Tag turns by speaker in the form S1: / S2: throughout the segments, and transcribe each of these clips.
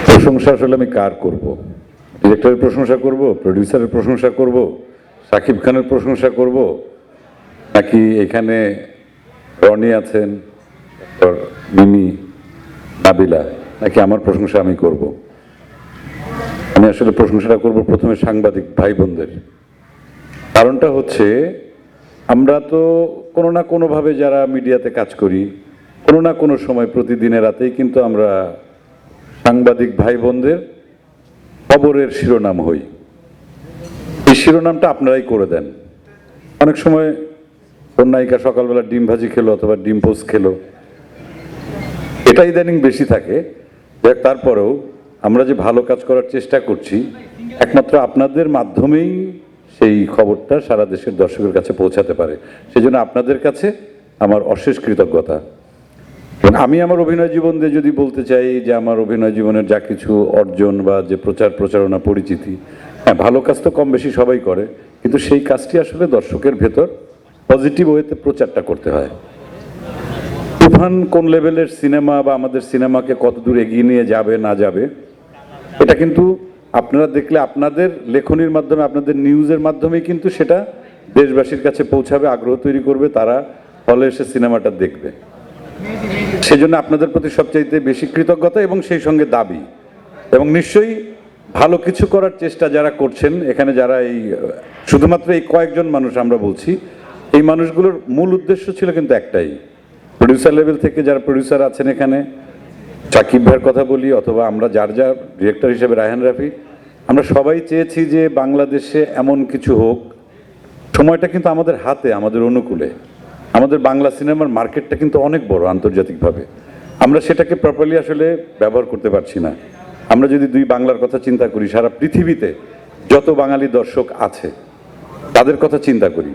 S1: প্রশংসা আসলে আমি কার করব? ডিরেক্টরের প্রশংসা করব, প্রডিউসারের প্রশংসা করব, শাকিব খানের প্রশংসা করব, নাকি এখানে রনি আছেন, মিমি, নাবিলা, নাকি আমার প্রশংসা আমি করব? আমি আসলে প্রশংসাটা করব প্রথমে সাংবাদিক ভাই বোনদের। কারণটা হচ্ছে আমরা তো কোনো না কোনোভাবে যারা মিডিয়াতে কাজ করি, কোনো না কোনো সময় প্রতিদিনের রাতেই কিন্তু আমরা সাংবাদিক ভাই বোনদের খবরের শিরোনাম হই। এই শিরোনামটা আপনারাই করে দেন। অনেক সময় কোন নায়িকা সকালবেলা ডিম ভাজি খেলো অথবা ডিম পোস্ট খেলো, এটা ইদানিং বেশি থাকে। তারপরেও আমরা যে ভালো কাজ করার চেষ্টা করছি, একমাত্র আপনাদের মাধ্যমেই সেই খবরটা সারা দেশের দর্শকের কাছে পৌঁছাতে পারে। সেজন্য আপনাদের কাছে আমার অশেষ কৃতজ্ঞতা। আমি আমার অভিনয় জীবন দিয়ে যদি বলতে চাই যে আমার অভিনয় জীবনের যা কিছু অর্জন বা যে প্রচারণা পরিচিতি, হ্যাঁ, ভালো কাজ তো কম বেশি সবাই করে, কিন্তু সেই কাজটি আসলে দর্শকের ভেতর পজিটিভ ওয়েতে প্রচারটা করতে হয়। তুফান কোন লেভেলের সিনেমা বা আমাদের সিনেমাকে কতদূর এগিয়ে নিয়ে যাবে না যাবে, এটা কিন্তু আপনারা দেখলে আপনাদের লেখনীর মাধ্যমে, আপনাদের নিউজের মাধ্যমেই কিন্তু সেটা দেশবাসীর কাছে পৌঁছাবে, আগ্রহ তৈরি করবে, তারা হলে এসে সিনেমাটা দেখবে। সেজন্য আপনাদের প্রতি সবচাইতে বেশি কৃতজ্ঞতা এবং সেই সঙ্গে দাবি, এবং নিশ্চয়ই ভালো কিছু করার চেষ্টা যারা করছেন এখানে, যারা এই শুধুমাত্র এই কয়েকজন মানুষ আমরা বলছি, এই মানুষগুলোর মূল উদ্দেশ্য ছিল কিন্তু একটাই। প্রডিউসার লেভেল থেকে যারা প্রডিউসার আছেন এখানে, সাকিব ভাইয়ের কথা বলি অথবা আমরা যার ডিরেক্টর হিসেবে রায়হান রাফি, আমরা সবাই চেয়েছি যে বাংলাদেশে এমন কিছু হোক, সময়টা কিন্তু আমাদের হাতে, আমাদের অনুকূলে। আমাদের বাংলা সিনেমার মার্কেটটা কিন্তু অনেক বড় আন্তর্জাতিকভাবে, আমরা সেটাকে প্রপারলি আসলে ব্যবহার করতে পারছি না। আমরা যদি দুই বাংলার কথা চিন্তা করি, সারা পৃথিবীতে যত বাঙালি দর্শক আছে তাদের কথা চিন্তা করি,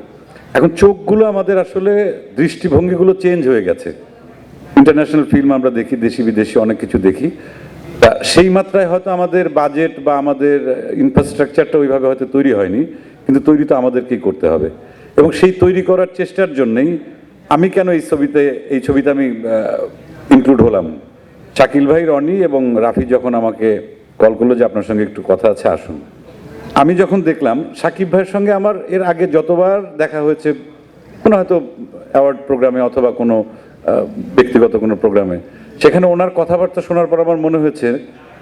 S1: এখন চোখগুলো আমাদের আসলে দৃষ্টিভঙ্গিগুলো চেঞ্জ হয়ে গেছে। ইন্টারন্যাশনাল ফিল্ম আমরা দেখি, দেশি বিদেশি অনেক কিছু দেখি, তা সেই মাত্রায় হয়তো আমাদের বাজেট বা আমাদের ইনফ্রাস্ট্রাকচারটা ওইভাবে হয়তো তৈরি হয়নি, কিন্তু তৈরি তো আমাদেরকেই করতে হবে। এবং সেই তৈরি করার চেষ্টার জন্যই আমি কেন এই ছবিতে আমি ইনক্লুড হলাম। শাকিল ভাই, রনি এবং রাফি যখন আমাকে কল করলো যে আপনার সঙ্গে একটু কথা আছে, আসুন। আমি যখন দেখলাম শাকিব ভাইয়ের সঙ্গে আমার এর আগে যতবার দেখা হয়েছে, কোনো হয়তো অ্যাওয়ার্ড প্রোগ্রামে অথবা কোনো ব্যক্তিগত কোনো প্রোগ্রামে, সেখানে ওনার কথাবার্তা শোনার পর আমার মনে হয়েছে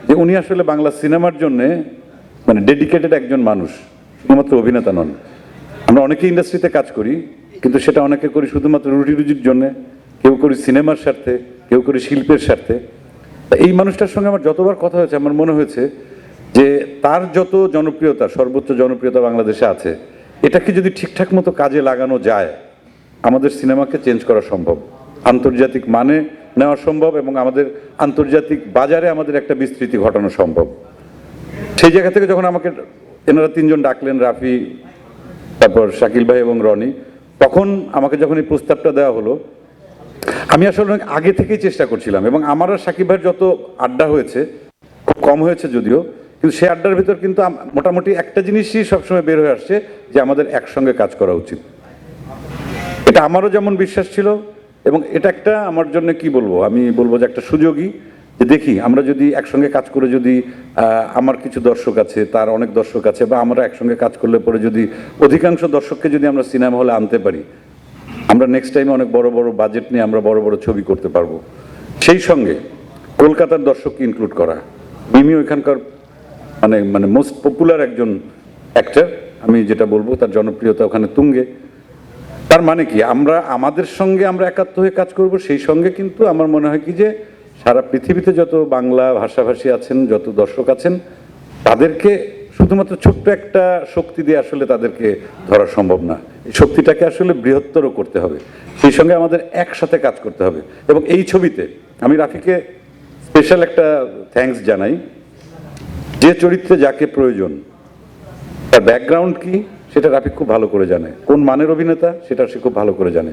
S1: যে উনি আসলে বাংলা সিনেমার জন্যে মানে ডেডিকেটেড একজন মানুষ, শুধুমাত্র অভিনেতা নন। আমরা অনেকে ইন্ডাস্ট্রিতে কাজ করি, কিন্তু সেটা অনেকে করি শুধুমাত্র রুটি রুজির জন্যে, কেউ করি সিনেমার স্বার্থে, কেউ করি শিল্পের স্বার্থে। এই মানুষটার সঙ্গে আমার যতবার কথা হয়েছে আমার মনে হয়েছে যে তার যত জনপ্রিয়তা, সর্বোচ্চ জনপ্রিয়তা বাংলাদেশে আছে, এটাকে যদি ঠিকঠাক মতো কাজে লাগানো যায়, আমাদের সিনেমাকে চেঞ্জ করা সম্ভব, আন্তর্জাতিক মানে নেওয়া সম্ভব, এবং আমাদের আন্তর্জাতিক বাজারে আমাদের একটা বিস্তৃতি ঘটানো সম্ভব। সেই জায়গা থেকে যখন আমাকে এনারা তিনজন ডাকলেন, রাফি, তারপর শাকিল ভাই এবং রনি, তখন আমাকে যখন এই প্রস্তাবটা দেওয়া হলো, আমি আসলে অনেক আগে থেকেই চেষ্টা করছিলাম, এবং আমার আর শাকিব ভাইয়ের যত আড্ডা হয়েছে, খুব কম হয়েছে যদিও, কিন্তু সেই আড্ডার ভিতর কিন্তু মোটামুটি একটা জিনিসই সবসময় বের হয়ে আসছে যে আমাদের একসঙ্গে কাজ করা উচিত। এটা আমারও যেমন বিশ্বাস ছিল, এবং এটা একটা আমার জন্য কি বলবো, আমি বলবো যে একটা সুযোগই, যে দেখি আমরা যদি একসঙ্গে কাজ করে, যদি আমার কিছু দর্শক আছে, তার অনেক দর্শক আছে, বা আমরা একসঙ্গে কাজ করলে পরে যদি অধিকাংশ দর্শককে যদি আমরা সিনেমা হলে আনতে পারি, আমরা নেক্সট টাইমে অনেক বড় বড় বাজেট নিয়ে আমরা বড় বড় ছবি করতে পারবো। সেই সঙ্গে কলকাতার দর্শককে ইনক্লুড করা। মিমি ওইখানকার মানে মানে মোস্ট পপুলার একজন অ্যাক্টর, আমি যেটা বলবো তার জনপ্রিয়তা ওখানে তুঙ্গে। তার মানে কি, আমরা আমাদের সঙ্গে আমরা একাত্ম হয়ে কাজ করব, সেই সঙ্গে কিন্তু আমার মনে হয় কি যে সারা পৃথিবীতে যত বাংলা ভাষাভাষী আছেন, যত দর্শক আছেন, তাদেরকে শুধুমাত্র ছোট্ট একটা শক্তি দিয়ে আসলে তাদেরকে ধরা সম্ভব না। এই শক্তিটাকে আসলে বৃহত্তর করতে হবে, সেই সঙ্গে আমাদের একসাথে কাজ করতে হবে। এবং এই ছবিতে আমি রাফিকে স্পেশাল একটা থ্যাঙ্কস জানাই। যে চরিত্রে যাকে প্রয়োজন, তার ব্যাকগ্রাউন্ড কি সেটা রাফি খুব ভালো করে জানে, কোন মানের অভিনেতা সেটা সে খুব ভালো করে জানে।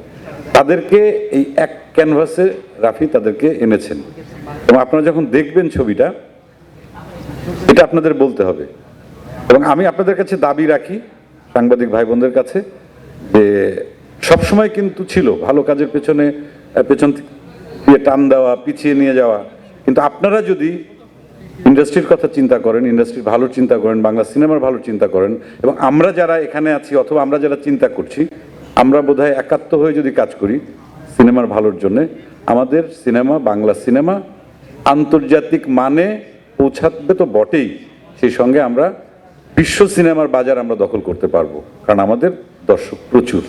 S1: তাদেরকে এই এক ক্যানভাসে রাফি তাদেরকে এনেছেন, এবং আপনারা যখন দেখবেন ছবিটা, এটা আপনাদের বলতে হবে। এবং আমি আপনাদের কাছে দাবি রাখি, সাংবাদিক ভাই বোনদের কাছে, যে সবসময় কিন্তু ছিল ভালো কাজের পেছন দিয়ে টান দেওয়া, পিছিয়ে নিয়ে যাওয়া, কিন্তু আপনারা যদি ইন্ডাস্ট্রির কথা চিন্তা করেন, ইন্ডাস্ট্রির ভালো চিন্তা করেন, বাংলা সিনেমার ভালো চিন্তা করেন, এবং আমরা যারা এখানে আছি অথবা আমরা যারা চিন্তা করছি, আমরা বোধহয় একাত্ম হয়ে যদি কাজ করি সিনেমার ভালোর জন্য, আমাদের সিনেমা, বাংলা সিনেমা আন্তর্জাতিক মানে পৌঁছাবে তো বটেই, সেই সঙ্গে আমরা বিশ্ব সিনেমার বাজার আমরা দখল করতে পারবো, কারণ আমাদের দর্শক প্রচুর।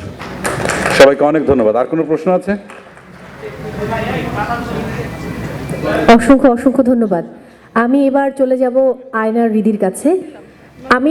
S1: সবাইকে অনেক ধন্যবাদ। আর কোনো প্রশ্ন আছে?
S2: অসংখ্য অসংখ্য ধন্যবাদ। আমি এবার চলে যাব আয়নার হৃদির কাছে। আমি